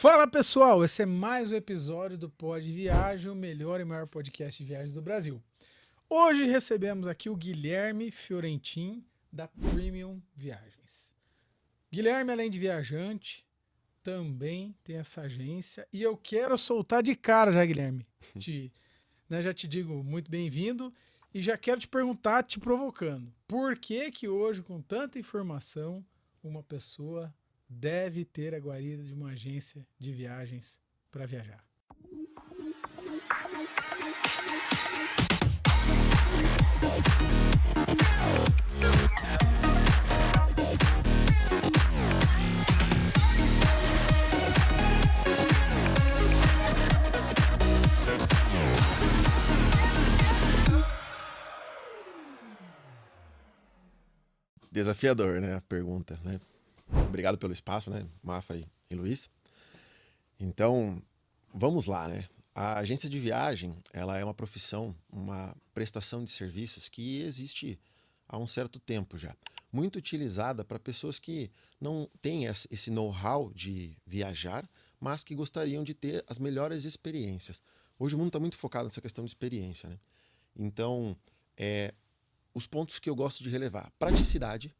Fala pessoal, esse é mais um episódio do Pod Viagem, o melhor e maior podcast de viagens do Brasil. Hoje recebemos aqui o Guilherme Fiorentin, da Premium Viagens. Guilherme, além de viajante, também tem essa agência e eu quero soltar de cara já, Guilherme. Já te digo muito bem-vindo e já quero te perguntar, te provocando, por que que hoje, com tanta informação, uma pessoa deve ter a guarida de uma agência de viagens para viajar? Desafiador, né, a pergunta, né? Obrigado pelo espaço, né, Mafra e Luiz. Então, vamos lá, né? A agência de viagem, ela é uma profissão, uma prestação de serviços que existe há um certo tempo já. Muito utilizada para pessoas que não têm esse know-how de viajar, mas que gostariam de ter as melhores experiências. Hoje o mundo está muito focado nessa questão de experiência, né? Então, os pontos que eu gosto de relevar. Praticidade.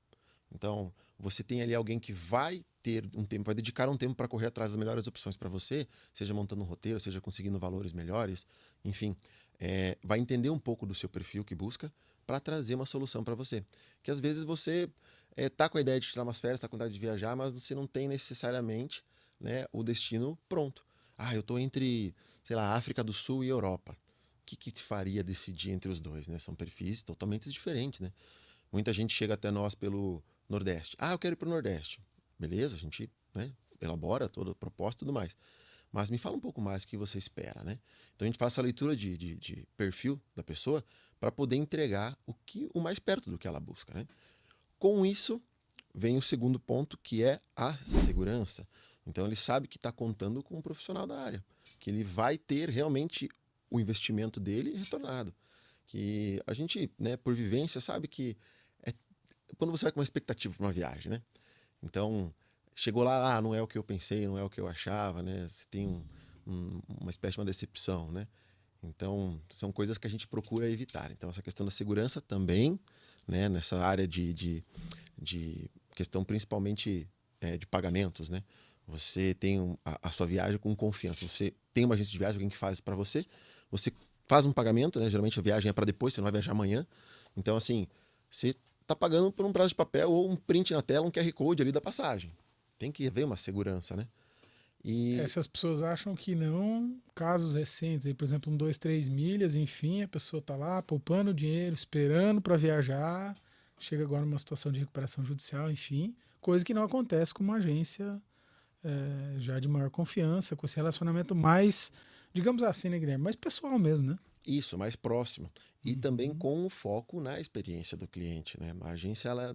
Então, você tem ali alguém que vai ter um tempo, vai dedicar um tempo para correr atrás das melhores opções para você, seja montando um roteiro, seja conseguindo valores melhores, enfim, vai entender um pouco do seu perfil que busca para trazer uma solução para você. Que às vezes você tá com a ideia de tirar umas férias, tá com a ideia de viajar, mas você não tem necessariamente, né, o destino pronto. Ah, eu estou entre, sei lá, África do Sul e Europa. O que te faria decidir entre os dois, né? São perfis totalmente diferentes, né? Muita gente chega até nós pelo Nordeste. Ah, eu quero ir para o Nordeste. Beleza, a gente, né, elabora toda a proposta e tudo mais. Mas me fala um pouco mais o que você espera, né? Então a gente faz essa leitura de perfil da pessoa para poder entregar o mais perto do que ela busca, né? Com isso, vem o segundo ponto, que é a segurança. Então ele sabe que está contando com um profissional da área, que ele vai ter realmente o investimento dele retornado. Que a gente, né, por vivência, sabe que é quando você vai com uma expectativa para uma viagem, né? Então, chegou lá, não é o que eu pensei, não é o que eu achava, né? Você tem uma espécie de uma decepção, né? Então, são coisas que a gente procura evitar. Então, essa questão da segurança também, né? Nessa área de questão principalmente de pagamentos, né? Você tem a sua viagem com confiança. Você tem uma agência de viagem, alguém que faz para você. Você faz um pagamento, né? Geralmente a viagem é para depois, você não vai viajar amanhã. Então, assim, você está pagando por um prazo de papel ou um print na tela, um QR Code ali da passagem. Tem que haver uma segurança, né? E Essas pessoas acham que não, casos recentes, aí, por exemplo, 2, 3 milhas, enfim, a pessoa está lá poupando dinheiro, esperando para viajar, chega agora numa situação de recuperação judicial, enfim, coisa que não acontece com uma agência já de maior confiança, com esse relacionamento mais, digamos assim, né, Guilherme, mais pessoal mesmo, né? isso, mais próximo. E também Uhum. com o foco na experiência do cliente, né? A agência, ela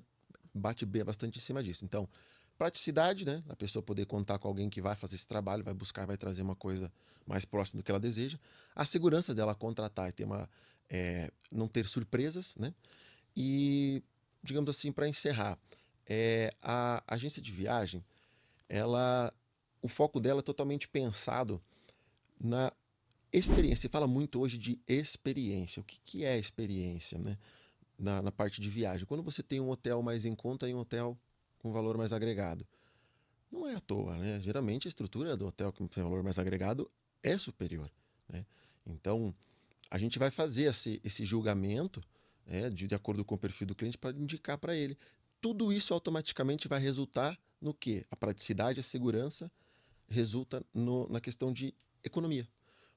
bate bastante em cima disso. Então, praticidade, né? A pessoa poder contar com alguém que vai fazer esse trabalho, vai buscar, vai trazer uma coisa mais próxima do que ela deseja. A segurança dela contratar e ter não ter surpresas, né? E, digamos assim, para encerrar, a agência de viagem, ela, o foco dela é totalmente pensado na experiência. Se fala muito hoje de experiência. O que é experiência, né? Na parte de viagem. Quando você tem um hotel mais em conta e um hotel com valor mais agregado. Não é à toa, né? Geralmente a estrutura do hotel com valor mais agregado é superior, né? Então, a gente vai fazer esse julgamento, né, de acordo com o perfil do cliente para indicar para ele. Tudo isso automaticamente vai resultar no quê? A praticidade, a segurança resulta na questão de economia.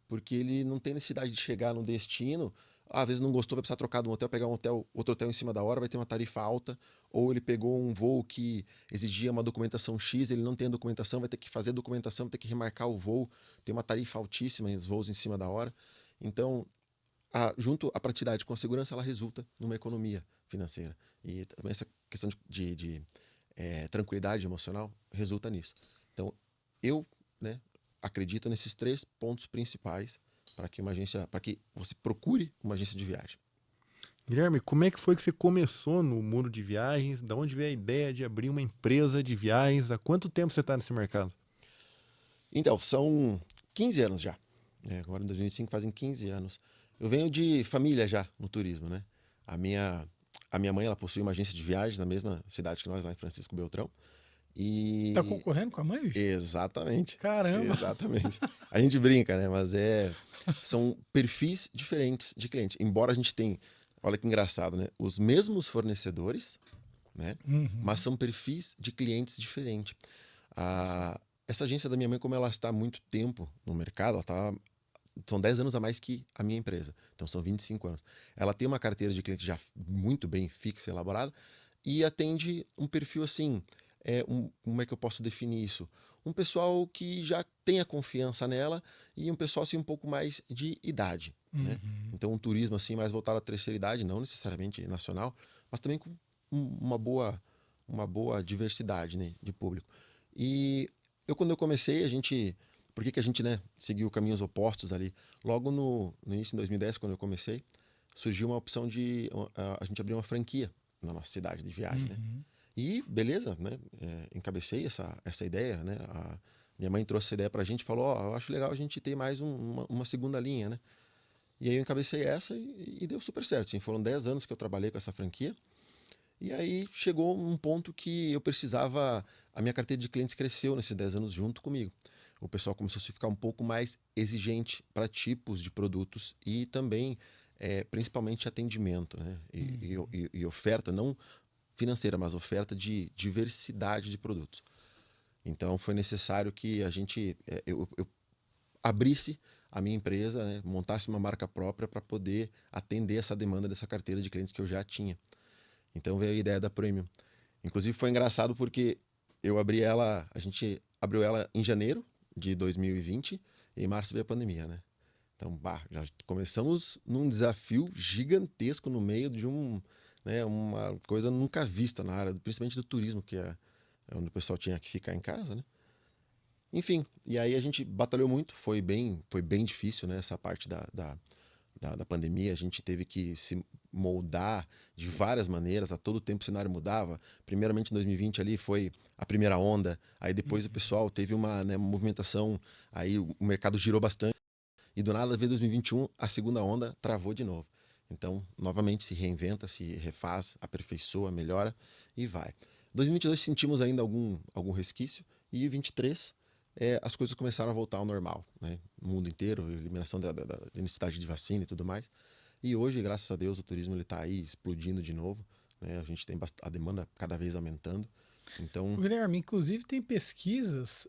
Porque ele não tem necessidade de chegar no destino, às vezes não gostou, vai precisar trocar de um hotel, pegar outro hotel em cima da hora, vai ter uma tarifa alta, ou ele pegou um voo que exigia uma documentação X, ele não tem a documentação, vai ter que fazer a documentação, vai ter que remarcar o voo, tem uma tarifa altíssima em os voos em cima da hora. Então, junto à praticidade com a segurança, ela resulta numa economia financeira. E também essa questão de tranquilidade emocional resulta nisso. Então, eu, né, acredito nesses 3 pontos principais para que você procure uma agência de viagem. Guilherme, como é que foi que você começou no mundo de viagens? Da onde veio a ideia de abrir uma empresa de viagens? Há quanto tempo você está nesse mercado? Então, são 15 anos já. Agora em 2025 fazem 15 anos. Eu venho de família já no turismo, né? A minha mãe, ela possui uma agência de viagens na mesma cidade que nós, lá em Francisco Beltrão. Tá E concorrendo com a mãe, bicho? exatamente. Caramba! Exatamente. A gente brinca, né? Mas são perfis diferentes de clientes. Embora a gente tenha, olha que engraçado, né? Os mesmos fornecedores, né? Mas são perfis de clientes diferentes. Essa agência da minha mãe, como ela está há muito tempo no mercado, são 10 anos a mais que a minha empresa. Então são 25 anos. Ela tem uma carteira de clientes já muito bem fixa e elaborada e atende um perfil assim. Como é que eu posso definir isso? Um pessoal que já tem a confiança nela e um pessoal assim um pouco mais de idade, né? Então um turismo assim mais voltado à terceira idade, não necessariamente nacional, mas também com uma boa diversidade, né, de público. E quando eu comecei, por que a gente, né, seguiu caminhos opostos ali? Logo no início de 2010, quando eu comecei, surgiu uma opção de a gente abrir uma franquia na nossa cidade de viagem, né? E beleza, né? Encabecei essa ideia, né? Minha mãe trouxe essa ideia pra gente e falou, eu acho legal a gente ter mais uma segunda linha, né? E aí eu encabecei essa e deu super certo. Assim, foram 10 anos que eu trabalhei com essa franquia. E aí chegou um ponto que eu precisava, a minha carteira de clientes cresceu nesses 10 anos junto comigo. O pessoal começou a ficar um pouco mais exigente para tipos de produtos e também, principalmente, atendimento, né? E oferta, não financeira, mas oferta de diversidade de produtos. Então foi necessário que eu abrisse a minha empresa, né? Montasse uma marca própria para poder atender essa demanda dessa carteira de clientes que eu já tinha. Então veio a ideia da Premium. Inclusive foi engraçado porque a gente abriu ela em janeiro de 2020 e em março veio a pandemia, né? Então, já começamos num desafio gigantesco no meio de uma coisa nunca vista na área, principalmente do turismo, que é onde o pessoal tinha que ficar em casa, né? Enfim, e aí a gente batalhou muito, foi bem difícil, né? Essa parte da pandemia, a gente teve que se moldar de várias maneiras, a todo tempo o cenário mudava. Primeiramente em 2020 ali foi a primeira onda, aí depois o pessoal teve uma movimentação, aí o mercado girou bastante, e do nada veio 2021, a segunda onda travou de novo. Então, novamente se reinventa, se refaz, aperfeiçoa, melhora e vai. 2022 sentimos ainda algum resquício e 23 as coisas começaram a voltar ao normal, né? No mundo inteiro, eliminação da necessidade de vacina e tudo mais. E hoje, graças a Deus, o turismo está aí explodindo de novo, né? A gente tem a demanda cada vez aumentando. Então, Guilherme, inclusive tem pesquisas,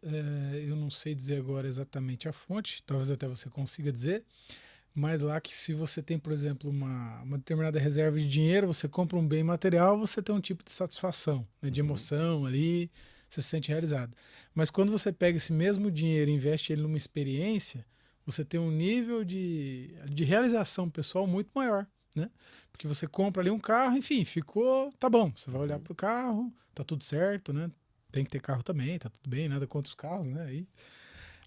eu não sei dizer agora exatamente a fonte, talvez até você consiga dizer, mas lá que se você tem, por exemplo, uma determinada reserva de dinheiro, você compra um bem material, você tem um tipo de satisfação, né, de emoção ali, você se sente realizado. Mas quando você pega esse mesmo dinheiro e investe ele numa experiência, você tem um nível de realização pessoal muito maior, né? Porque você compra ali um carro, enfim, tá bom. Você vai olhar pro carro, tá tudo certo, né? Tem que ter carro também, tá tudo bem, nada contra os carros, né?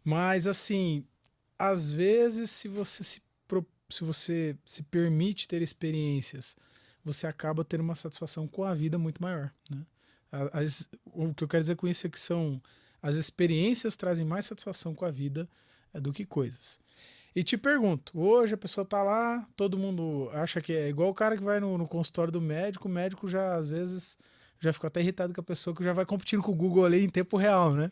Mas assim, às vezes, se você se permite ter experiências, você acaba tendo uma satisfação com a vida muito maior, né? O que eu quero dizer com isso é que as experiências trazem mais satisfação com a vida do que coisas. E te pergunto, hoje a pessoa tá lá, todo mundo acha que é igual o cara que vai no consultório do médico, o médico já às vezes já ficou até irritado com a pessoa que já vai competindo com o Google ali em tempo real, né?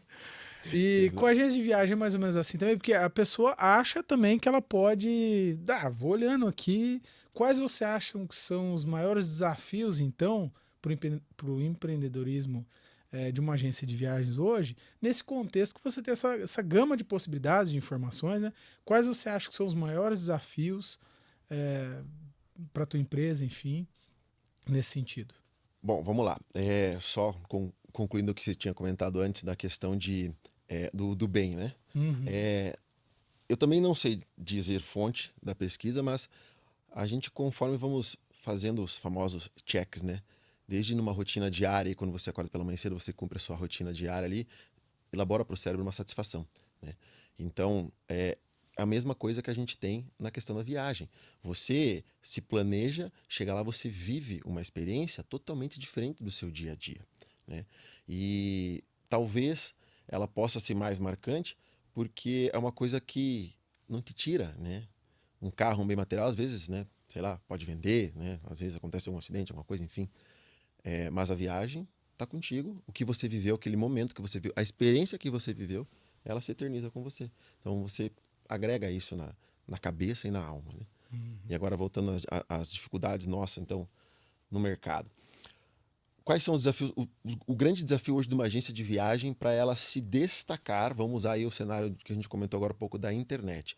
E com a agência de viagem é mais ou menos assim também, porque a pessoa acha também que ela pode. Vou olhando aqui. Quais você acham que são os maiores desafios, então, para o empreendedorismo de uma agência de viagens hoje, nesse contexto que você tem essa gama de possibilidades, de informações, né? Quais você acha que são os maiores desafios para a tua empresa, enfim, nesse sentido? bom, vamos lá. Só concluindo o que você tinha comentado antes da questão do bem, né? Uhum. Eu também não sei dizer fonte da pesquisa, mas a gente, conforme vamos fazendo os famosos checks, né? Desde numa rotina diária, e quando você acorda pela manhã cedo, você cumpre a sua rotina diária ali, elabora para o cérebro uma satisfação, né? Então, é a mesma coisa que a gente tem na questão da viagem. Você se planeja, chega lá, você vive uma experiência totalmente diferente do seu dia a dia, né? E talvez ela possa ser mais marcante porque é uma coisa que não te tira, né? Um carro, um bem material, às vezes, né? Sei lá, pode vender, né? Às vezes acontece algum acidente, alguma coisa, enfim. Mas a viagem tá contigo. O que você viveu, aquele momento que você viu, a experiência que você viveu, ela se eterniza com você. Então você agrega isso na cabeça e na alma, né? E agora voltando às dificuldades nossas, então, no mercado. Quais são os desafios? O grande desafio hoje de uma agência de viagem para ela se destacar, vamos usar aí o cenário que a gente comentou agora há pouco da internet.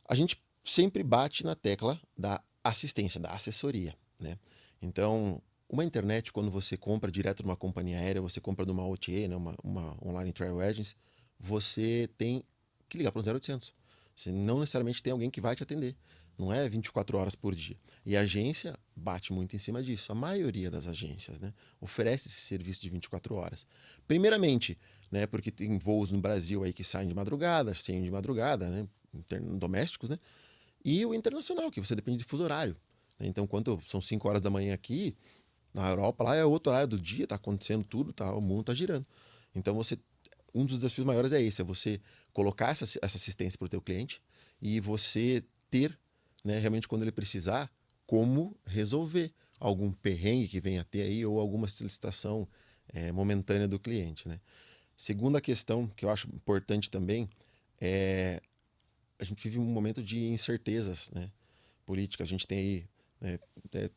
A gente sempre bate na tecla da assistência, da assessoria, né? Então, uma internet, quando você compra direto de uma companhia aérea, você compra de uma OTA, né? uma Online Travel Agency, você tem que ligar para o 0800. Você não necessariamente tem alguém que vai te atender. Não é 24 horas por dia. E a agência bate muito em cima disso. A maioria das agências, né, oferece esse serviço de 24 horas. Primeiramente, né, porque tem voos no Brasil aí que saem de madrugada, né, domésticos, né? E o internacional, que você depende de fuso horário. Né? Então, quando são 5 horas da manhã aqui, na Europa, lá é outro horário do dia, tá acontecendo tudo, tá, o mundo tá girando. Então, um dos desafios maiores é esse, é você colocar essa assistência para o teu cliente e você ter, né, realmente quando ele precisar, como resolver algum perrengue que venha a ter aí ou alguma solicitação momentânea do cliente, né? Segunda questão que eu acho importante também é a gente vive um momento de incertezas, né, políticas. A gente tem aí, né,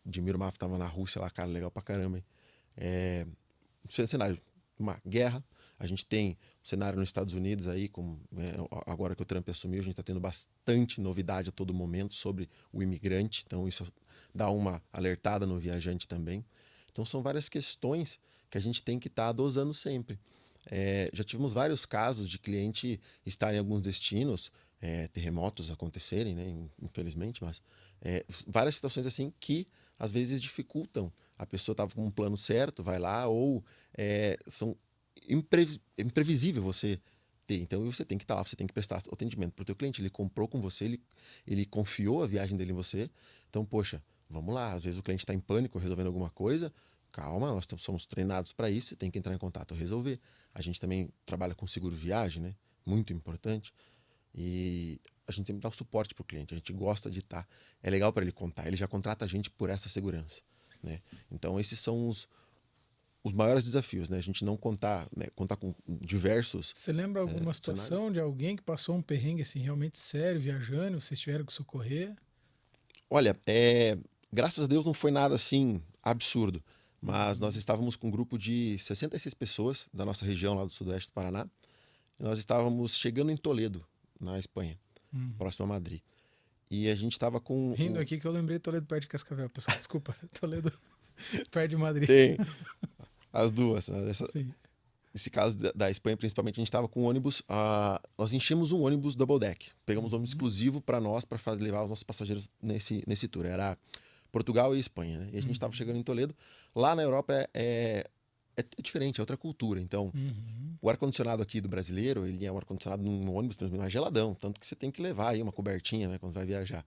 Dimir Maf estava na Rússia lá, cara, legal pra caramba. Cenário, uma guerra. A gente tem um cenário nos Estados Unidos aí, agora que o Trump assumiu, a gente está tendo bastante novidade a todo momento sobre o imigrante. Então isso dá uma alertada no viajante também. Então são várias questões que a gente tem que estar dosando sempre. Já tivemos vários casos de cliente estar em alguns destinos, terremotos acontecerem, né, infelizmente, mas várias situações assim que às vezes dificultam. A pessoa estava com um plano certo, vai lá, ou são imprevisível você ter. Então você tem que estar lá, você tem que prestar atendimento para o teu cliente. Ele comprou com você, ele confiou a viagem dele em você. Então, poxa, vamos lá. Às vezes o cliente está em pânico resolvendo alguma coisa. Calma, nós somos treinados para isso, você tem que entrar em contato e resolver. A gente também trabalha com seguro viagem, né? Muito importante. E a gente sempre dá o suporte para o cliente. A gente gosta de estar. É legal para ele contar. Ele já contrata a gente por essa segurança, né? Então esses são os maiores desafios, né? A gente não contar, né? Contar com diversos. Você lembra alguma situação cenários. de alguém que passou um perrengue assim realmente sério, viajando, e vocês tiveram que socorrer? Olha, graças a Deus não foi nada assim absurdo, mas nós estávamos com um grupo de 66 pessoas da nossa região lá do sudoeste do Paraná. E nós estávamos chegando em Toledo, na Espanha, próximo a Madrid. E a gente estava com Rindo aqui que eu lembrei Toledo perto de Cascavel, pessoal. Desculpa, Toledo perto de Madrid. Tem as duas. Né? Sim. Nesse caso da Espanha, principalmente, a gente estava com um ônibus. Nós enchemos um ônibus double deck. Pegamos um ônibus exclusivo para nós, para levar os nossos passageiros nesse tour. Era Portugal e Espanha. Né? E a gente estava chegando em Toledo. Lá na Europa é diferente, é outra cultura. Então, o ar-condicionado aqui do brasileiro, ele é um ar-condicionado no ônibus, mais geladão. Tanto que você tem que levar aí uma cobertinha, né, quando vai viajar.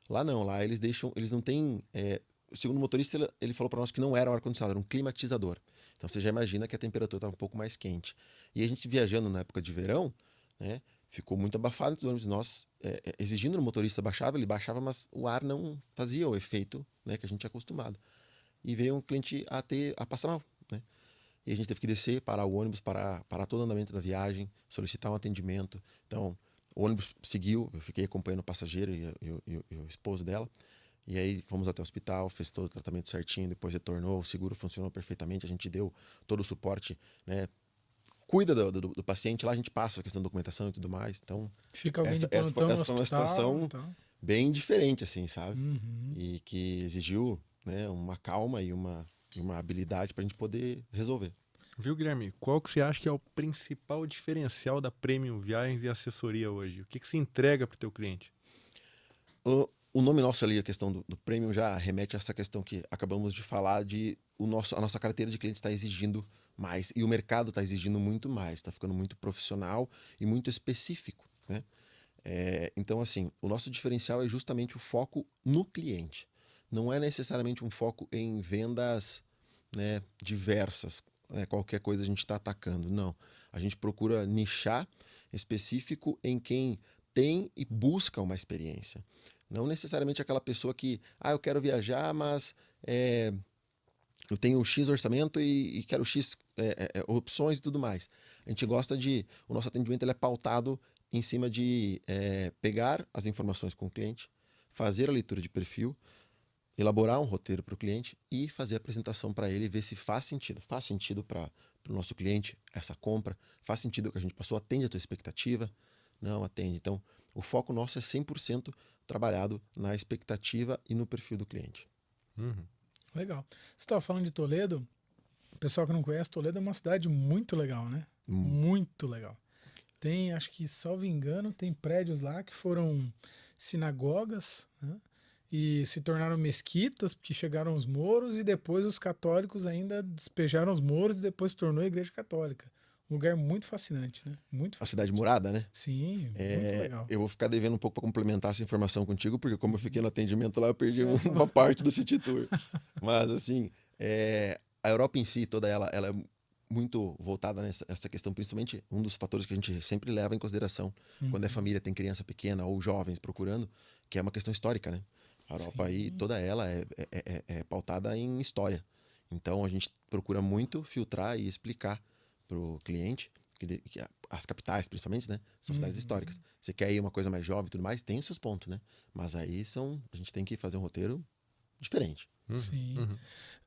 Lá não, lá eles não têm. Segundo o motorista, ele falou para nós que não era um ar-condicionado, era um climatizador. Então você já imagina que a temperatura estava um pouco mais quente. E a gente viajando na época de verão, né, ficou muito abafado no ônibus. Nós, exigindo no motorista baixava, ele baixava, mas o ar não fazia o efeito, né, que a gente é acostumado. E veio um cliente a passar mal, né? E a gente teve que descer, parar o ônibus, parar todo o andamento da viagem, solicitar um atendimento. Então, o ônibus seguiu, eu fiquei acompanhando o passageiro e o esposo dela. E aí fomos até o hospital, fez todo o tratamento certinho, depois retornou, o seguro funcionou perfeitamente, a gente deu todo o suporte, né? Cuida do paciente, lá a gente passa a questão da documentação e tudo mais. Então, Fica alguém de plantão no essa foi uma hospital. situação Então. bem diferente, assim, sabe? E que exigiu, né, uma calma e uma habilidade para a gente poder resolver. Viu, Guilherme? Qual que você acha que é o principal diferencial da Premium Viagens e Assessoria hoje? O que se entrega para o teu cliente? O nome nosso ali, a questão do Premium, já remete a essa questão que acabamos de falar de a nossa carteira de clientes está exigindo mais e o mercado está exigindo muito mais, está ficando muito profissional e muito específico, né? Então, assim, o nosso diferencial é justamente o foco no cliente. Não é necessariamente um foco em vendas, né, diversas, né, qualquer coisa a gente está atacando. Não. A gente procura nichar específico em quem tem e busca uma experiência. Não necessariamente aquela pessoa que, eu quero viajar, mas eu tenho X orçamento e quero X opções e tudo mais. A gente gosta o nosso atendimento ele é pautado em cima de pegar as informações com o cliente, fazer a leitura de perfil, elaborar um roteiro para o cliente e fazer a apresentação para ele e ver se faz sentido. Faz sentido para o nosso cliente essa compra? Faz sentido o que a gente passou? Atende a tua expectativa? Não atende. Então, o foco nosso é 100% trabalhado na expectativa e no perfil do cliente. Uhum. Legal. Você estava falando de Toledo. O pessoal que não conhece, Toledo é uma cidade muito legal, né? Muito legal. Tem, acho que, salvo engano, tem prédios lá que foram sinagogas, né? E se tornaram mesquitas, porque chegaram os mouros e depois os católicos ainda despejaram os mouros e depois se tornou a igreja católica. Um lugar muito fascinante, né? Muito A fascinante. cidade murada, né? Sim, muito legal. Eu vou ficar devendo um pouco para complementar essa informação contigo, porque como eu fiquei no atendimento lá, eu perdi Certo. uma parte do City Tour. Mas, assim, a Europa em si, toda ela é muito voltada nessa questão, principalmente um dos fatores que a gente sempre leva em consideração quando é família, tem criança pequena ou jovens procurando, que é uma questão histórica, né? A Europa aí, toda ela é pautada em história. Então, a gente procura muito filtrar e explicar para o cliente que as capitais, principalmente, né? São cidades históricas. Você quer ir uma coisa mais jovem e tudo mais, tem os seus pontos, né? Mas aí a gente tem que fazer um roteiro diferente. Sim.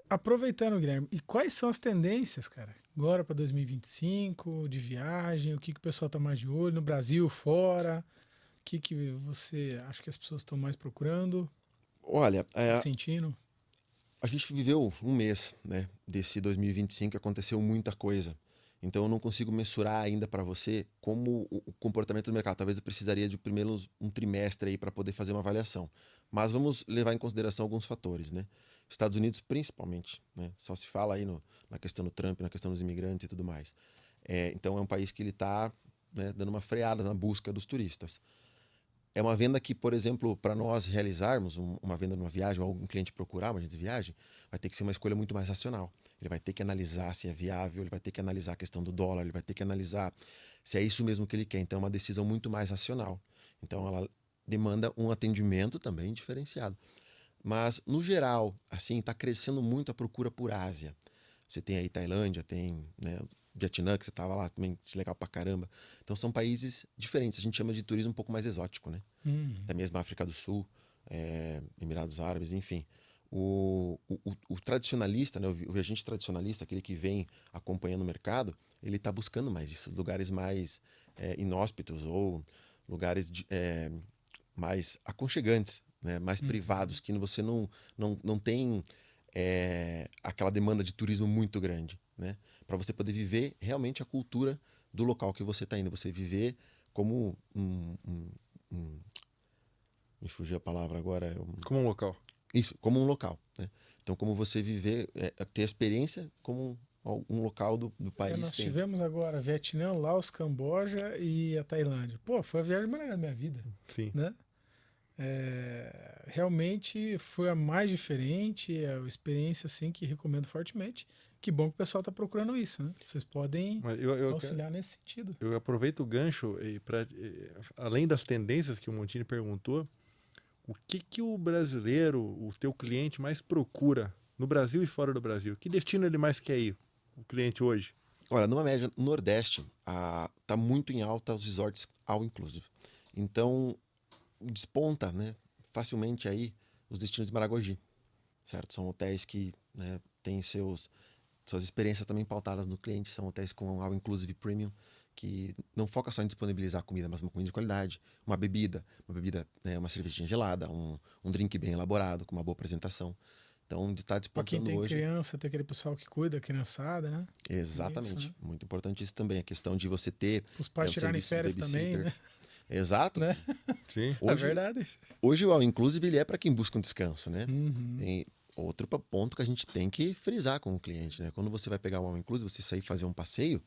Aproveitando, Guilherme, e quais são as tendências, cara? Agora para 2025, de viagem, o que o pessoal tá mais de olho, no Brasil, fora? O que você acha que as pessoas estão mais procurando, Olha, sentindo? a gente viveu um mês, né, desse 2025, aconteceu muita coisa. Então eu não consigo mensurar ainda para você como o comportamento do mercado. Talvez eu precisaria de pelo menos um trimestre aí para poder fazer uma avaliação. Mas vamos levar em consideração alguns fatores, né? Estados Unidos principalmente, né? Só se fala aí na questão do Trump, na questão dos imigrantes e tudo mais. Então é um país que ele está, né, dando uma freada na busca dos turistas. É uma venda que, por exemplo, para nós realizarmos uma venda numa viagem, ou algum cliente procurar uma agência de viagem, vai ter que ser uma escolha muito mais racional. Ele vai ter que analisar se é viável, ele vai ter que analisar a questão do dólar, ele vai ter que analisar se é isso mesmo que ele quer. Então, é uma decisão muito mais racional. Então, ela demanda um atendimento também diferenciado. Mas, no geral, assim, está crescendo muito a procura por Ásia. Você tem aí Tailândia, tem, né, Vietnã, que você estava lá também, legal pra caramba. Então são países diferentes. A gente chama de turismo um pouco mais exótico, né? Até mesmo a África do Sul, Emirados Árabes, enfim. O tradicionalista, né, o viajante tradicionalista, aquele que vem acompanhando o mercado, ele está buscando mais isso, lugares mais inóspitos ou lugares mais aconchegantes, né, mais privados, que você não tem aquela demanda de turismo muito grande, né? Para você poder viver realmente a cultura do local que você está indo. Você viver como me fugiu a palavra agora. Como um local. Isso, como um local, né? Então, como você viver, ter a experiência como um local do país. Nós tivemos agora Vietnã, Laos, Camboja e a Tailândia. Pô, foi a viagem mais legal da minha vida. Sim. Né? Realmente foi a mais diferente, é uma experiência assim que recomendo fortemente. Que bom que o pessoal está procurando isso, né? Vocês podem auxiliar nesse sentido. Eu aproveito o gancho para, além das tendências que o Montini perguntou, o que o brasileiro, o teu cliente mais procura no Brasil e fora do Brasil? Que destino ele mais quer ir, o cliente hoje? Olha, numa média, no Nordeste, tá muito em alta os resorts all inclusive. Então, desponta, né, facilmente aí os destinos de Maragogi, certo? São hotéis que, né, têm suas experiências também pautadas no cliente, são hotéis com all inclusive premium, que não foca só em disponibilizar comida, mas uma comida de qualidade, uma bebida, né, uma cervejinha gelada, um drink bem elaborado, com uma boa apresentação. Então, de estar Para quem despontando tem hoje... criança, tem aquele pessoal que cuida, a criançada, né? Exatamente. Isso, né? Muito importante isso também, a questão de você ter... Os pais tirarem férias também, né? Exato. Né? Sim. É verdade. Hoje o All Inclusive ele é para quem busca um descanso, né? Uhum. Tem outro ponto que a gente tem que frisar com o cliente, né? Quando você vai pegar o All Inclusive, você sair fazer um passeio,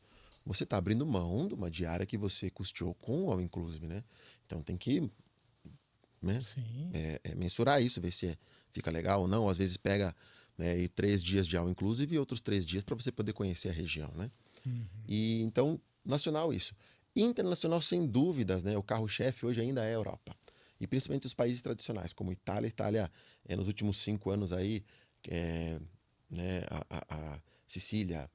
você está abrindo mão de uma diária que você custeou com o All Inclusive, né? Então tem que, né, Sim. mensurar isso, ver se fica legal ou não. Às vezes pega, né, e 3 dias de All Inclusive e outros 3 dias para você poder conhecer a região, né? E então nacional isso. Internacional, sem dúvidas, né? O carro-chefe hoje ainda é a Europa. E principalmente os países tradicionais, como Itália. Itália, nos últimos 5 anos aí, né, a Sicília,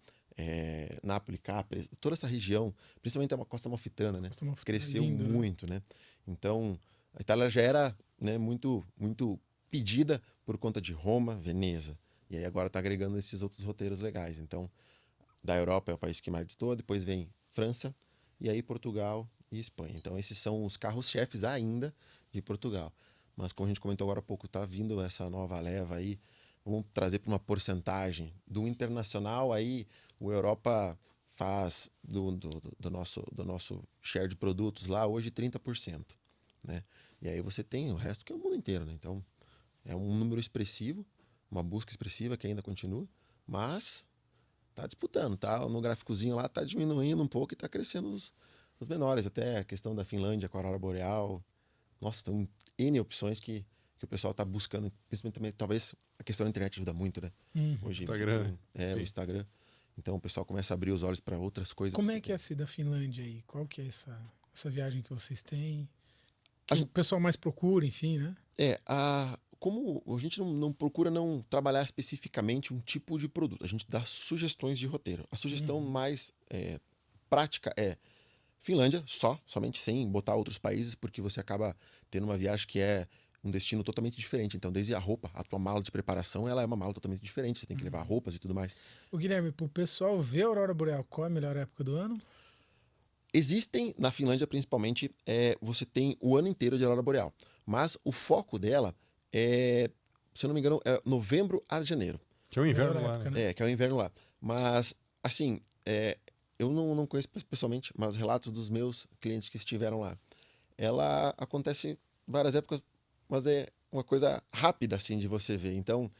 Nápoles, Capri, toda essa região, principalmente a Costa Amalfitana, né? Costa Amalfitana, Cresceu lindo, né? muito, né? Então, a Itália já era, né, muito, muito pedida por conta de Roma, Veneza. E aí agora está agregando esses outros roteiros legais. Então, da Europa é o país que mais destoa, depois vem França, e aí Portugal e Espanha. Então, esses são os carros-chefes ainda de Portugal. Mas, como a gente comentou agora há pouco, está vindo essa nova leva aí. Vamos trazer para uma porcentagem do internacional, aí o Europa faz do nosso share de produtos lá hoje 30%. Né? E aí você tem o resto que é o mundo inteiro. Né? Então, é um número expressivo, uma busca expressiva que ainda continua, mas tá disputando, tá? No gráficozinho lá tá diminuindo um pouco e tá crescendo os menores. Até a questão da Finlândia com a Aurora Boreal. Nossa, tem N opções que o pessoal tá buscando. Principalmente também, talvez a questão da internet ajuda muito, né? Hoje Instagram, o Instagram. Então o pessoal começa a abrir os olhos para outras coisas. Como é que é essa da Finlândia aí? Qual que é essa viagem que vocês têm? Que A o gente- pessoal mais procura, enfim, né? Como a gente não procura não trabalhar especificamente um tipo de produto, a gente dá sugestões de roteiro. A sugestão mais prática é Finlândia, somente sem botar outros países, porque você acaba tendo uma viagem que é um destino totalmente diferente. Então, desde a roupa, a tua mala de preparação, ela é uma mala totalmente diferente. Você tem que levar roupas e tudo mais. O Guilherme, pro pessoal ver a Aurora Boreal, qual é a melhor época do ano? Existem, na Finlândia principalmente, você tem o ano inteiro de aurora boreal. Mas o foco dela é, se eu não me engano, é novembro a janeiro. Que é o inverno Melhor lá, época, né? né? Que é o inverno lá. Mas, assim, eu não conheço pessoalmente, mas relatos dos meus clientes que estiveram lá. Ela acontece várias épocas, mas é uma coisa rápida, assim, de você ver. Então,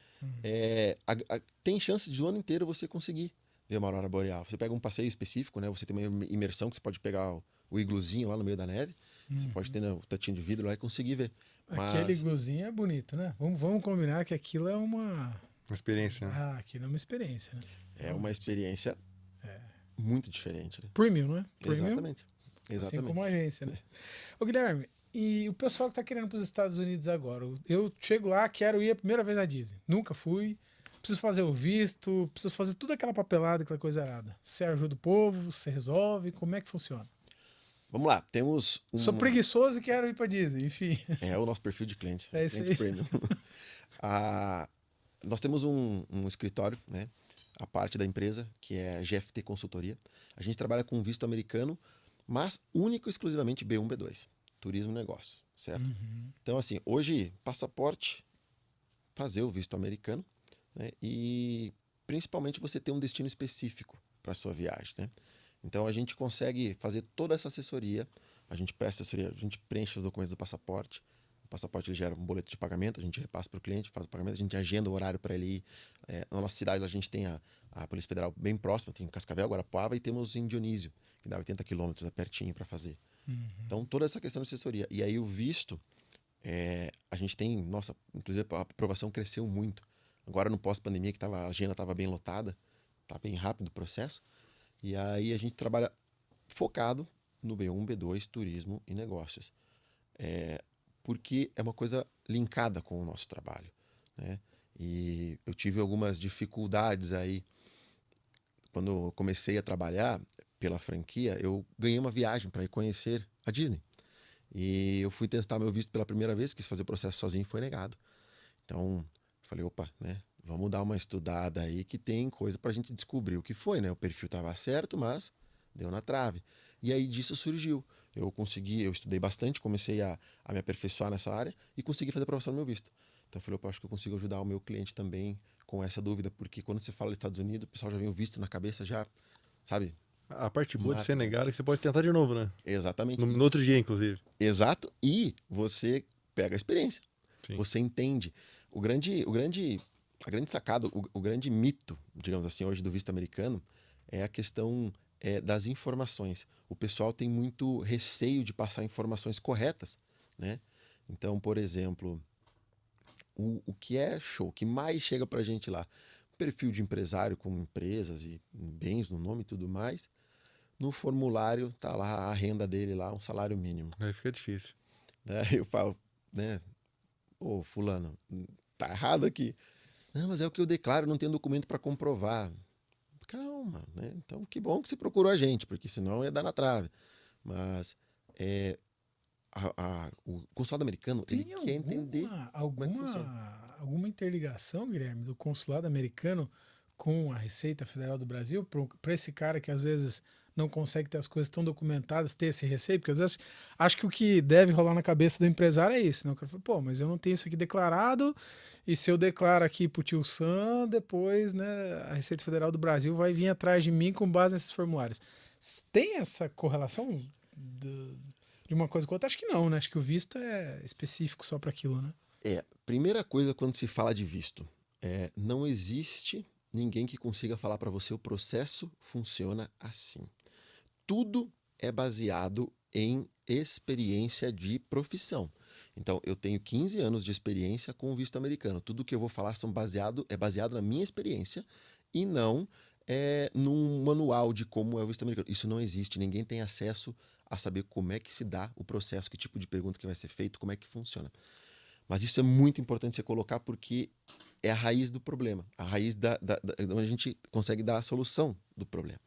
tem chance de o ano inteiro você conseguir ver uma aurora boreal. Você pega um passeio específico, né? Você tem uma imersão que você pode pegar o igluzinho lá no meio da neve. Você pode ter, né, o tatinho de vidro lá e conseguir ver. Aquele Mas igluzinho é bonito, né? Vamos combinar que aquilo é uma... Uma experiência, né? Ah, aquilo é uma experiência, né? é uma experiência muito diferente, né? Premium, não é? Premium, Exatamente. assim Exatamente. como a agência, né? Ô, Guilherme, e o pessoal que tá querendo ir pros Estados Unidos agora? Eu chego lá, quero ir a primeira vez na Disney. Nunca fui. Preciso fazer o visto, preciso fazer toda aquela papelada, aquela coisa arada. Você ajuda o povo, você resolve, como é que funciona? Vamos lá, temos Sou preguiçoso e quero ir pra Disney, enfim. É o nosso perfil de cliente. É isso cliente aí. premium. Nós temos um escritório, né? A parte da empresa, que é a GFT Consultoria. A gente trabalha com visto americano, mas único e exclusivamente B1, B2. Turismo e negócio, certo? Então, assim, hoje, passaporte, fazer o visto americano, né? E principalmente você ter um destino específico para sua viagem, né? Então, a gente consegue fazer toda essa assessoria. A gente presta assessoria, a gente preenche os documentos do passaporte. O passaporte ele gera um boleto de pagamento, a gente repassa para o cliente, faz o pagamento, a gente agenda o horário para ele ir. Na nossa cidade, a gente tem a Polícia Federal bem próxima, tem Cascavel, Guarapuava e temos em Dionísio, que dá 80 quilômetros, é pertinho para fazer. Então, toda essa questão de assessoria. E aí, o visto, a gente tem, nossa, inclusive a aprovação cresceu muito. Agora, no pós-pandemia, que a agenda estava bem lotada, está bem rápido o processo. E aí, a gente trabalha focado no B1, B2, turismo e negócios. Porque é uma coisa linkada com o nosso trabalho, né? E eu tive algumas dificuldades aí. Quando eu comecei a trabalhar pela franquia, eu ganhei uma viagem para ir conhecer a Disney. E eu fui testar meu visto pela primeira vez, quis fazer o processo sozinho e foi negado. Então, falei, opa, né? Vamos dar uma estudada aí que tem coisa pra gente descobrir o que foi, né? O perfil tava certo, mas deu na trave. E aí disso surgiu. Eu estudei bastante, comecei a me aperfeiçoar nessa área e consegui fazer a aprovação do meu visto. Então eu falei, opa, acho que eu consigo ajudar o meu cliente também com essa dúvida, porque quando você fala dos Estados Unidos, o pessoal já vem o visto na cabeça, já, sabe? A parte boa de Mata. ser negado é que você pode tentar de novo, né? Exatamente. No outro dia, inclusive. Exato. E você pega a experiência. Sim. Você entende. A grande sacada, o grande mito, digamos assim, hoje do visto americano é a questão das informações. O pessoal tem muito receio de passar informações corretas, né? Então, por exemplo, o que é show, o que mais chega pra gente lá, perfil de empresário com empresas e bens no nome e tudo mais, no formulário tá lá a renda dele lá, um salário mínimo. Aí fica difícil. Né? Eu falo, né? Ô, fulano, tá errado aqui. Não, mas é o que eu declaro, não tenho documento para comprovar. Calma, né? Então, que bom que você procurou a gente, porque senão ia dar na trave. Mas o consulado americano, ele Tem quer entender como é que funciona. alguma interligação, Guilherme, do consulado americano com a Receita Federal do Brasil, para esse cara que às vezes não consegue ter as coisas tão documentadas, ter esse receio? Porque às vezes acho que o que deve rolar na cabeça do empresário é isso, né? O cara fala, pô, mas eu não tenho isso aqui declarado, e se eu declaro aqui pro tio Sam, depois, né, a Receita Federal do Brasil vai vir atrás de mim com base nesses formulários. Tem essa correlação de uma coisa com outra? Acho que não, né? Acho que o visto é específico só para aquilo, né? Primeira coisa quando se fala de visto, não existe ninguém que consiga falar para você o processo funciona assim. Tudo é baseado em experiência de profissão. Então, eu tenho 15 anos de experiência com o visto americano. Tudo que eu vou falar é baseado na minha experiência e não num manual de como é o visto americano. Isso não existe. Ninguém tem acesso a saber como é que se dá o processo, que tipo de pergunta que vai ser feito, como é que funciona. Mas isso é muito importante você colocar porque é a raiz do problema, a raiz onde a gente consegue dar a solução do problema.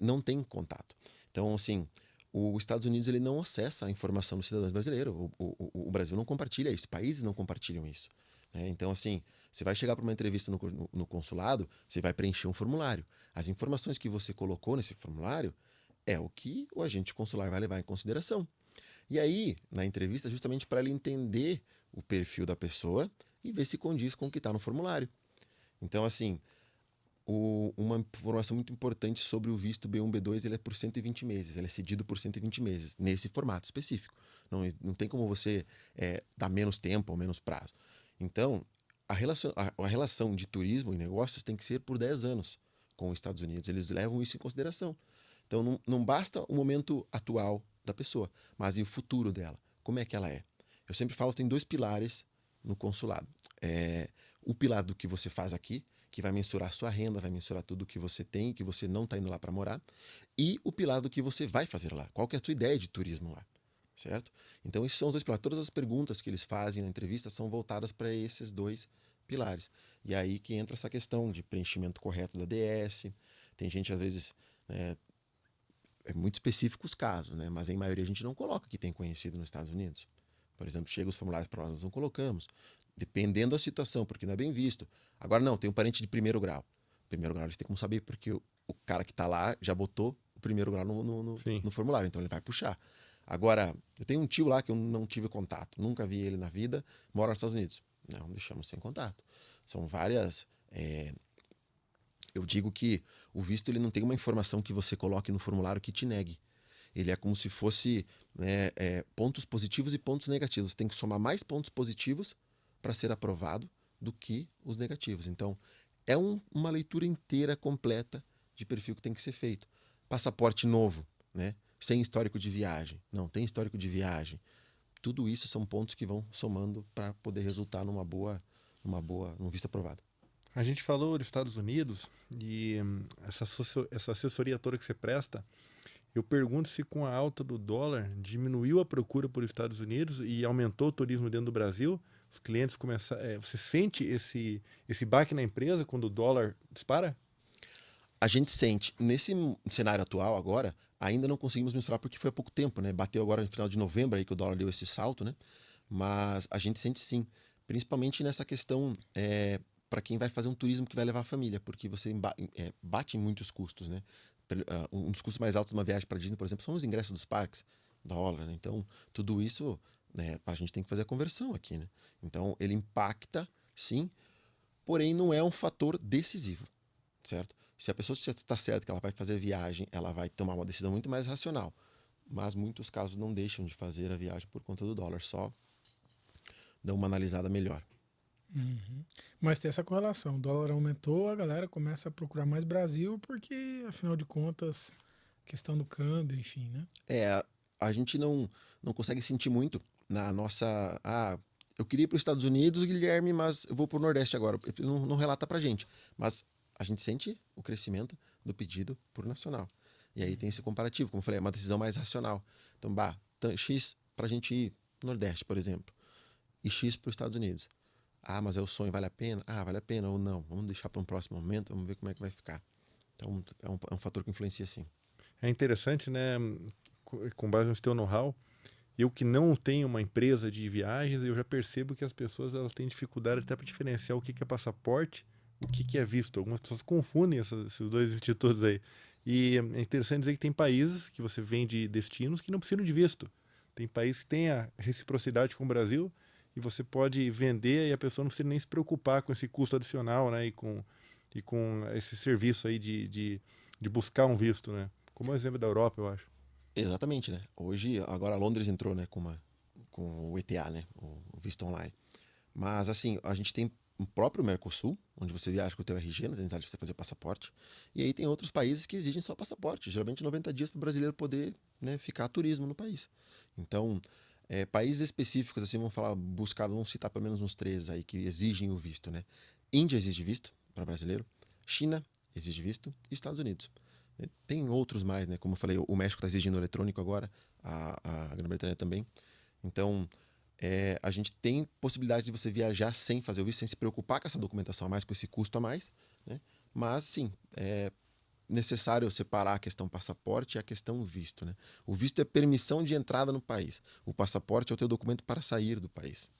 Não tem contato. Então, assim, os Estados Unidos ele não acessa a informação dos cidadãos brasileiros. O Brasil não compartilha isso, países não compartilham isso. Né? Então, assim, você vai chegar para uma entrevista no consulado, você vai preencher um formulário. As informações que você colocou nesse formulário é o que o agente consular vai levar em consideração. E aí, na entrevista, justamente para ele entender o perfil da pessoa e ver se condiz com o que está no formulário. Então, assim, uma informação muito importante sobre o visto B1, B2, ele é por 120 meses, ele é cedido por 120 meses, nesse formato específico. Não tem como você dar menos tempo ou menos prazo. Então, a relação de turismo e negócios tem que ser por 10 anos com os Estados Unidos. Eles levam isso em consideração. Então, não basta o momento atual da pessoa, mas e o futuro dela? Como é que ela é? Eu sempre falo que tem 2 pilares no consulado. O pilar do que você faz aqui, que vai mensurar a sua renda, vai mensurar tudo que você tem, que você não está indo lá para morar, e o pilar do que você vai fazer lá. Qual que é a tua ideia de turismo lá? Certo? Então, esses são os 2 pilares. Todas as perguntas que eles fazem na entrevista são voltadas para esses 2 pilares. E aí que entra essa questão de preenchimento correto da DS. Tem gente, às vezes, é muito específico os casos, né? Mas em maioria a gente não coloca que tem conhecido nos Estados Unidos. Por exemplo, chega os formulários para nós não colocamos. Dependendo da situação, porque não é bem visto. Agora não, tem um parente de primeiro grau. Primeiro grau eles têm como saber, porque o cara que está lá já botou o primeiro grau no formulário, então ele vai puxar. Agora, eu tenho um tio lá que eu não tive contato, nunca vi ele na vida, mora nos Estados Unidos. Não, deixamos sem contato. São várias... Eu digo que o visto ele não tem uma informação que você coloque no formulário que te negue. Ele é como se fosse pontos positivos e pontos negativos. Você tem que somar mais pontos positivos para ser aprovado do que os negativos. Então, é uma leitura inteira, completa de perfil que tem que ser feito. Passaporte novo, né? Sem histórico de viagem. Não, tem histórico de viagem. Tudo isso são pontos que vão somando para poder resultar num visto aprovado. A gente falou dos Estados Unidos e essa assessoria toda que você presta, eu pergunto se com a alta do dólar diminuiu a procura por Estados Unidos e aumentou o turismo dentro do Brasil. Os clientes começaram. Você sente esse baque na empresa quando o dólar dispara? A gente sente. Nesse cenário atual agora, ainda não conseguimos mensurar porque foi há pouco tempo, né? Bateu agora no final de novembro aí que o dólar deu esse salto, né? Mas a gente sente sim. Principalmente nessa questão para quem vai fazer um turismo que vai levar a família, porque você bate em muitos custos, né? Um dos custos mais altos de uma viagem para Disney, por exemplo, são os ingressos dos parques, dólar, né? Então, tudo isso, né, a gente tem que fazer a conversão aqui, né? Então, ele impacta, sim, porém não é um fator decisivo, certo? Se a pessoa está certa que ela vai fazer a viagem, ela vai tomar uma decisão muito mais racional. Mas muitos casos não deixam de fazer a viagem por conta do dólar, só dão uma analisada melhor. Uhum. Mas tem essa correlação. O dólar aumentou, a galera começa a procurar mais Brasil, porque, afinal de contas, questão do câmbio, enfim, né? A gente não consegue sentir muito na nossa... eu queria ir para os Estados Unidos, Guilherme, mas eu vou para o Nordeste agora. Ele não relata para a gente. Mas a gente sente o crescimento do pedido por nacional. E aí tem esse comparativo, como eu falei, é uma decisão mais racional. Então, X para a gente ir no Nordeste, por exemplo, e X para os Estados Unidos. Ah, mas é o sonho, vale a pena? Ah, vale a pena ou não? Vamos deixar para um próximo momento, vamos ver como é que vai ficar. Então, é um fator que influencia, sim. É interessante, né? Com base no teu know-how, eu que não tenho uma empresa de viagens, eu já percebo que as pessoas elas têm dificuldade até para diferenciar o que é passaporte, o que é visto. Algumas pessoas confundem esses dois institutos aí. E é interessante dizer que tem países que você vende destinos que não precisam de visto. Tem países que têm a reciprocidade com o Brasil e você pode vender e a pessoa não precisa nem se preocupar com esse custo adicional, né? E com esse serviço aí de buscar um visto, né? Como é o exemplo da Europa, eu acho. Exatamente, né? Hoje, agora Londres entrou, né, com o ETA, né, o visto online. Mas, assim, a gente tem o próprio Mercosul, onde você viaja com o teu RG, não tem necessidade de você fazer o passaporte. E aí tem outros países que exigem só passaporte, geralmente 90 dias para o brasileiro poder, né, ficar turismo no país. Então, países específicos, assim, vamos citar pelo menos uns 3 aí que exigem o visto, né? Índia exige visto para brasileiro, China exige visto e Estados Unidos. Tem outros mais, né? Como eu falei, o México está exigindo eletrônico agora, a Grã-Bretanha também. Então, a gente tem possibilidade de você viajar sem fazer o visto, sem se preocupar com essa documentação a mais, com esse custo a mais, né? Mas, sim, é necessário separar a questão passaporte e a questão visto, né? O visto é permissão de entrada no país. O passaporte é o teu documento para sair do país.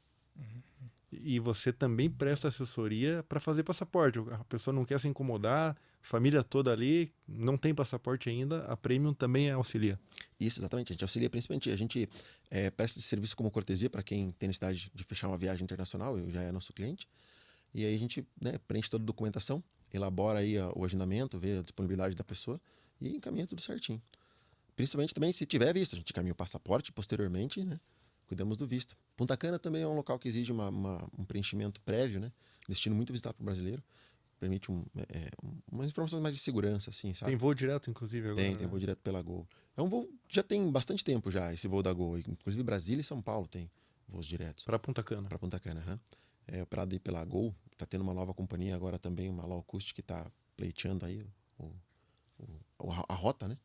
E você também presta assessoria para fazer passaporte. A pessoa não quer se incomodar, família toda ali, não tem passaporte ainda, a Premium também auxilia. Isso, exatamente. A gente auxilia principalmente. A gente presta esse serviço como cortesia para quem tem necessidade de fechar uma viagem internacional, já é nosso cliente. E aí a gente, né, preenche toda a documentação, elabora aí o agendamento, vê a disponibilidade da pessoa e encaminha tudo certinho. Principalmente também se tiver visto, a gente encaminha o passaporte posteriormente, né? Cuidamos do visto. Punta Cana também é um local que exige um preenchimento prévio, né? Destino muito visitado para o brasileiro. Permite umas informações mais de segurança, assim, sabe? Tem voo direto, inclusive, agora. Tem voo direto pela Gol. É um voo, já tem bastante tempo já, esse voo da Gol. Inclusive Brasília e São Paulo tem voos diretos. Para Punta Cana. Para Punta Cana, operado aí pela Gol. Tá tendo uma nova companhia agora também, uma low cost, que tá pleiteando aí a rota, né?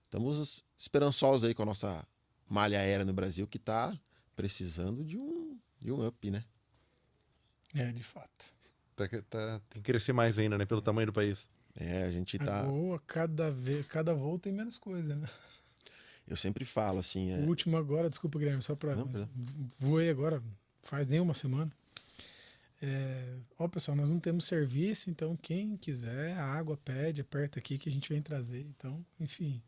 Estamos esperançosos aí com a nossa malha aérea no Brasil, que tá precisando de um up, né? De fato. Tem que crescer mais ainda, né? Pelo tamanho do país. A gente tá... Cada voo tem menos coisa, né? Eu sempre falo, assim... O último agora, desculpa, Guilherme, só pra... Não, voei agora, faz nem uma semana. Pessoal, nós não temos serviço, então quem quiser, a água pede, aperta aqui que a gente vem trazer. Então, enfim...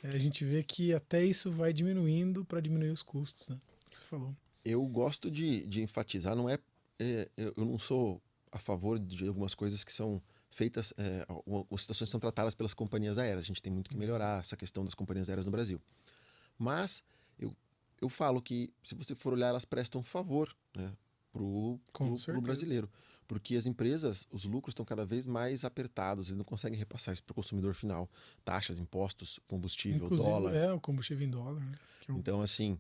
a gente vê que até isso vai diminuindo para diminuir os custos, né? Que você falou. Eu gosto de enfatizar, eu não sou a favor de algumas coisas que são feitas, ou situações que são tratadas pelas companhias aéreas. A gente tem muito que melhorar essa questão das companhias aéreas no Brasil. Mas eu falo que, se você for olhar, elas prestam favor, né, pro brasileiro. Porque as empresas, os lucros estão cada vez mais apertados, eles não conseguem repassar isso para o consumidor final. Taxas, impostos, combustível, inclusive, dólar. O combustível em dólar, né? Então, assim,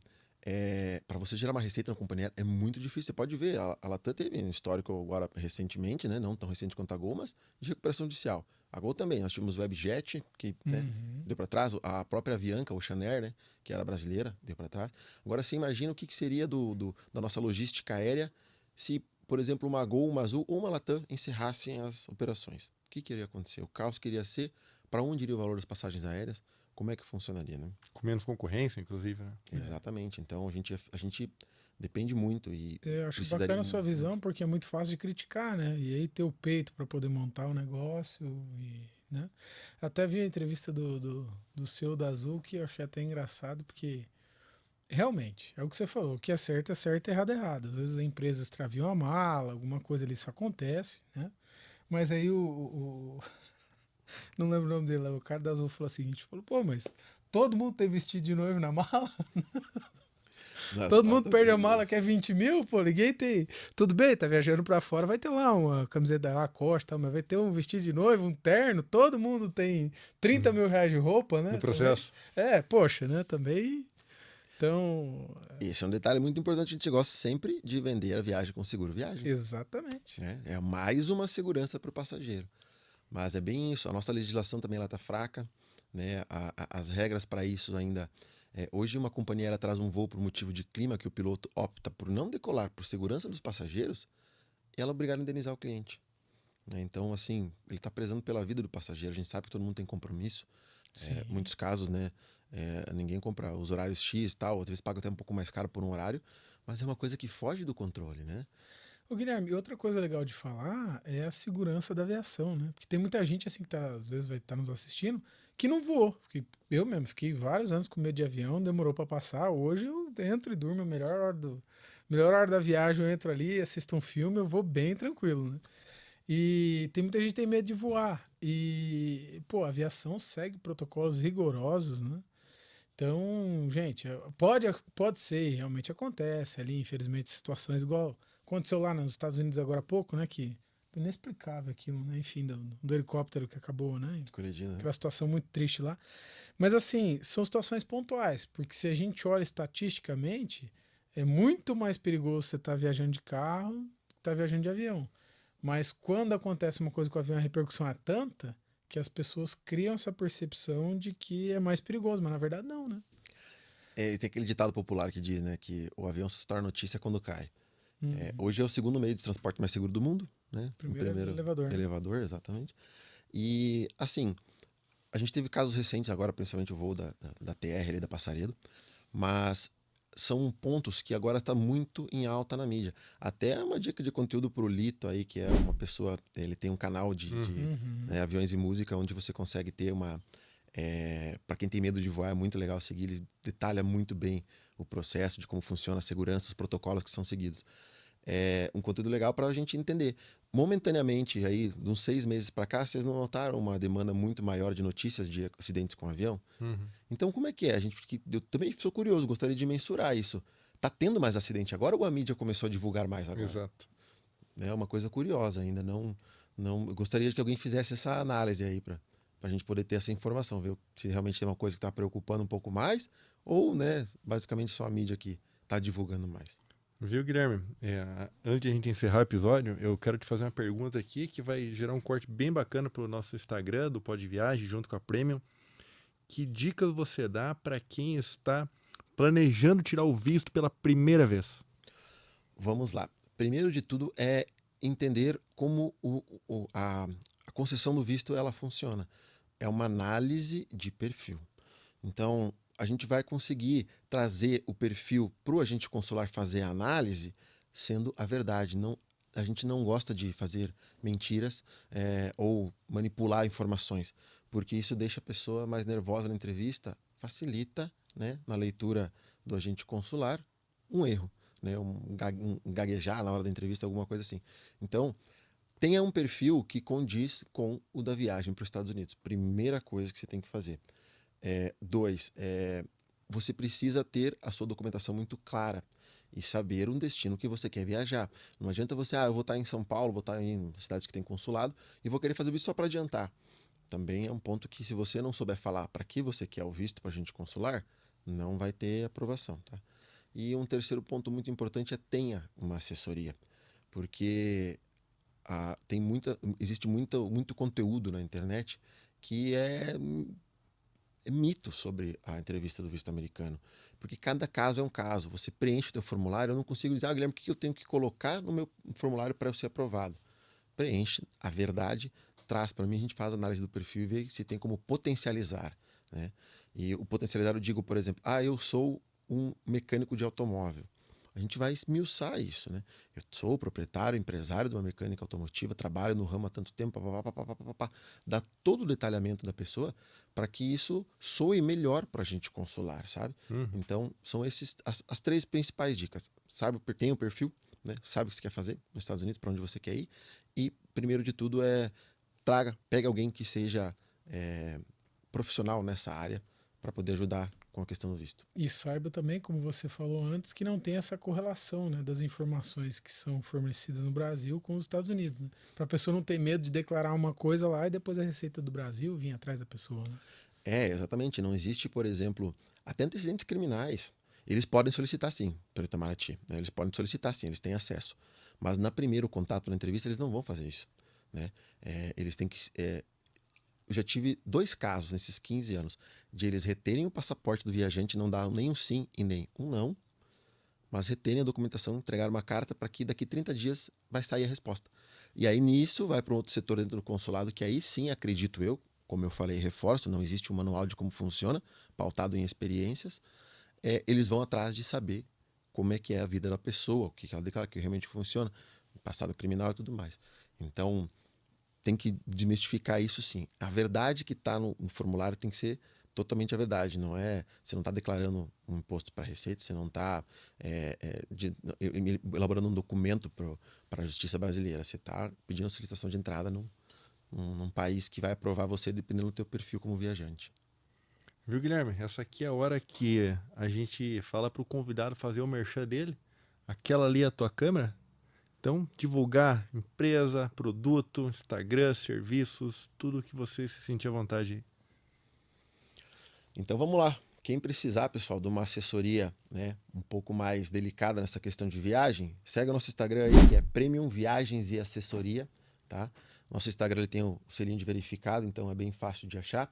para você gerar uma receita na companhia é muito difícil. Você pode ver, a Latam teve um histórico agora recentemente, né, não tão recente quanto a Gol, mas de recuperação judicial. A Gol também, nós tivemos o WebJet, que né, deu para trás, a própria Avianca, o Oceanair, né, que era brasileira, deu para trás. Agora você imagina o que seria da nossa logística aérea se, por exemplo, uma Gol, uma Azul ou uma Latam encerrassem as operações. O que iria acontecer? O caos que iria ser, para onde iria o valor das passagens aéreas, como é que funcionaria, né? Com menos concorrência, inclusive, né? Exatamente. Então, a gente depende muito. Eu acho bacana a sua visão, porque é muito fácil de criticar, né? E aí ter o peito para poder montar o negócio. Né? Até vi a entrevista do CEO da Azul, que eu achei até engraçado, porque realmente, é o que você falou, o que é certo, errado é errado. Às vezes a empresa extraviou a mala, alguma coisa ali, isso acontece, né? Mas aí não lembro o nome dele, o cara da Azul falou o seguinte, pô, mas todo mundo tem vestido de noivo na mala? Todo mundo perde a mala que é 20 mil, pô, ninguém tem. Tudo bem, tá viajando pra fora, vai ter lá uma camiseta da Lacoste, mas vai ter um vestido de noivo, um terno, todo mundo tem 30 mil reais de roupa, né? No processo. Também. Poxa, né? Também. Então. Esse é um detalhe muito importante, a gente gosta sempre de vender a viagem com seguro viagem. Exatamente. É mais uma segurança para o passageiro. Mas é bem isso, a nossa legislação também está fraca, né? As regras para isso ainda. Hoje, uma companhia aérea traz um voo por motivo de clima que o piloto opta por não decolar por segurança dos passageiros, ela é obrigada a indenizar o cliente. Né? Então, assim, ele está prezando pela vida do passageiro. A gente sabe que todo mundo tem compromisso. Muitos casos, né? Ninguém compra os horários X e tal, às vezes paga até um pouco mais caro por um horário, mas é uma coisa que foge do controle, né? Ô, Guilherme, outra coisa legal de falar é a segurança da aviação, né? Porque tem muita gente assim que às vezes vai estar nos assistindo que não voou. Porque eu mesmo fiquei vários anos com medo de avião, demorou para passar. Hoje eu entro e durmo, a melhor hora da viagem eu entro ali, assisto um filme, eu vou bem tranquilo, né? E tem muita gente que tem medo de voar. E, pô, a aviação segue protocolos rigorosos, né? Então, gente, pode ser, realmente acontece ali, infelizmente, situações igual aconteceu lá nos Estados Unidos agora há pouco, né? Que inexplicável aquilo, né? Enfim, do helicóptero que acabou, né? Colidindo, né? Aquela situação muito triste lá. Mas, assim, são situações pontuais, porque se a gente olha estatisticamente, é muito mais perigoso você estar viajando de carro do que estar viajando de avião. Mas quando acontece uma coisa com o avião, a repercussão é tanta que as pessoas criam essa percepção de que é mais perigoso, mas na verdade não, né? Tem aquele ditado popular que diz, né, que o avião se torna notícia quando cai. Uhum. Hoje é o segundo meio de transporte mais seguro do mundo, né? Primeiro é o elevador. Elevador, exatamente. E, assim, a gente teve casos recentes agora, principalmente o voo da TR ali da Passaredo, mas são pontos que agora está muito em alta na mídia. Até uma dica de conteúdo pro Lito aí, que é uma pessoa, ele tem um canal de né, aviões e música, onde você consegue ter uma... para quem tem medo de voar, é muito legal seguir. Ele detalha muito bem o processo de como funciona a segurança, os protocolos que são seguidos. Um conteúdo legal para a gente entender. Momentaneamente, aí, de uns 6 meses para cá, vocês não notaram uma demanda muito maior de notícias de acidentes com avião? Então, como é que é? Eu também sou curioso, gostaria de mensurar isso. Tá tendo mais acidente agora ou a mídia começou a divulgar mais agora? Exato. É uma coisa curiosa ainda. Eu gostaria que alguém fizesse essa análise aí para a gente poder ter essa informação, ver se realmente tem uma coisa que está preocupando um pouco mais ou, né, basicamente só a mídia que está divulgando mais. Viu, Guilherme? Antes de a gente encerrar o episódio, eu quero te fazer uma pergunta aqui que vai gerar um corte bem bacana para o nosso Instagram do Pod Viagem, junto com a Premium. Que dicas você dá para quem está planejando tirar o visto pela primeira vez? Vamos lá. Primeiro de tudo é entender como a concessão do visto ela funciona. É uma análise de perfil. Então, a gente vai conseguir trazer o perfil para o agente consular fazer a análise sendo a verdade. A gente não gosta de fazer mentiras ou manipular informações, porque isso deixa a pessoa mais nervosa na entrevista, facilita, né, na leitura do agente consular um erro, né, um gaguejar na hora da entrevista, alguma coisa assim. Então, tenha um perfil que condiz com o da viagem para os Estados Unidos. Primeira coisa que você tem que fazer. 2, você precisa ter a sua documentação muito clara e saber um destino que você quer viajar. Não adianta você, eu vou estar em São Paulo, vou estar em cidades que tem consulado e vou querer fazer o visto só para adiantar. Também é um ponto que, se você não souber falar para que você quer o visto para agente consular, não vai ter aprovação, tá? E um terceiro ponto muito importante é tenha uma assessoria, porque existe muito conteúdo na internet que é mito sobre a entrevista do visto americano, porque cada caso é um caso. Você preenche o teu formulário, eu não consigo dizer, Guilherme, o que eu tenho que colocar no meu formulário para eu ser aprovado? Preenche a verdade, traz para mim, a gente faz a análise do perfil e vê se tem como potencializar, né? E o potencializar eu digo, por exemplo, eu sou um mecânico de automóvel. A gente vai esmiuçar isso, né? Eu sou proprietário, empresário de uma mecânica automotiva, trabalho no ramo há tanto tempo, dá todo o detalhamento da pessoa para que isso soe melhor para a gente consular, sabe? Então, são as 3 principais dicas. Sabe, tem o perfil, né? Sabe o que você quer fazer nos Estados Unidos, para onde você quer ir. E, primeiro de tudo, pegue alguém que seja profissional nessa área para poder ajudar com a questão do visto. E saiba também, como você falou antes, que não tem essa correlação, né, das informações que são fornecidas no Brasil com os Estados Unidos. Né? Para a pessoa não ter medo de declarar uma coisa lá e depois a Receita do Brasil vir atrás da pessoa. Né? Exatamente. Não existe, por exemplo, até antecedentes criminais. Eles podem solicitar sim, pelo Itamaraty. Né? Eles podem solicitar sim, eles têm acesso. Mas na primeiro contato, na entrevista, eles não vão fazer isso. Né? Eles têm que eu já tive 2 casos nesses 15 anos de eles reterem o passaporte do viajante, não dar nem um sim e nem um não, mas reterem a documentação, entregar uma carta para que daqui 30 dias vai sair a resposta. E aí nisso vai para um outro setor dentro do consulado, que aí sim, acredito eu, como eu falei, reforço, não existe um manual de como funciona, pautado em experiências, eles vão atrás de saber como é que é a vida da pessoa, o que ela declara que realmente funciona, o passado criminal e tudo mais. Então, tem que desmistificar isso sim. A verdade que está no formulário tem que ser totalmente a verdade. Não é, você não está declarando um imposto para a Receita, você não está elaborando um documento para a Justiça Brasileira. Você está pedindo solicitação de entrada num país que vai aprovar você dependendo do teu perfil como viajante. Viu, Guilherme? Essa aqui é a hora que a gente fala para o convidado fazer o merchan dele. Aquela ali é a tua câmera. Então, divulgar empresa, produto, Instagram, serviços, tudo que você se sentir à vontade. Então vamos lá. Quem precisar, pessoal, de uma assessoria, né, um pouco mais delicada nessa questão de viagem, segue o nosso Instagram aí, que é Premium Viagens e Assessoria, tá? Nosso Instagram ele tem o selinho de verificado, então é bem fácil de achar.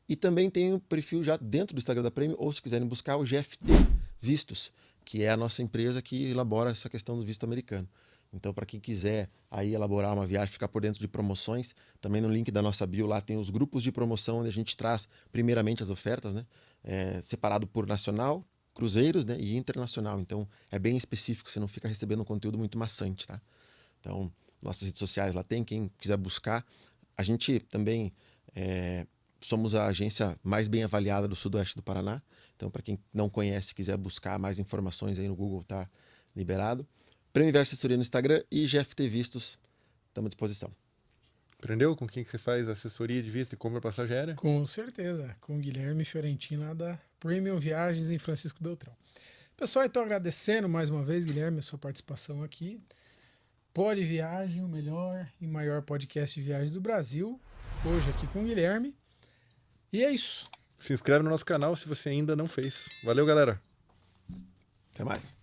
E também tem o perfil já dentro do Instagram da Premium, ou se quiserem buscar o GFT Vistos, que é a nossa empresa que elabora essa questão do visto americano. Então, para quem quiser aí elaborar uma viagem, ficar por dentro de promoções, também no link da nossa bio lá tem os grupos de promoção, onde a gente traz primeiramente as ofertas, né? Separado por nacional, cruzeiros, né? E internacional. Então, é bem específico, você não fica recebendo um conteúdo muito maçante, tá? Então, nossas redes sociais lá tem, quem quiser buscar. A gente também somos a agência mais bem avaliada do sudoeste do Paraná. Então, para quem não conhece, quiser buscar mais informações aí no Google, tá liberado. Premium Viagens Assessoria no Instagram e GFT Vistos, estamos à disposição. Aprendeu com quem que você faz assessoria de visto e compra passagem aérea? Com certeza, com o Guilherme Fiorentino lá da Premium Viagens em Francisco Beltrão. Pessoal, então agradecendo mais uma vez, Guilherme, a sua participação aqui. Pode Viagem, o melhor e maior podcast de viagens do Brasil. Hoje aqui com o Guilherme. E é isso. Se inscreve no nosso canal se você ainda não fez. Valeu, galera! Até mais.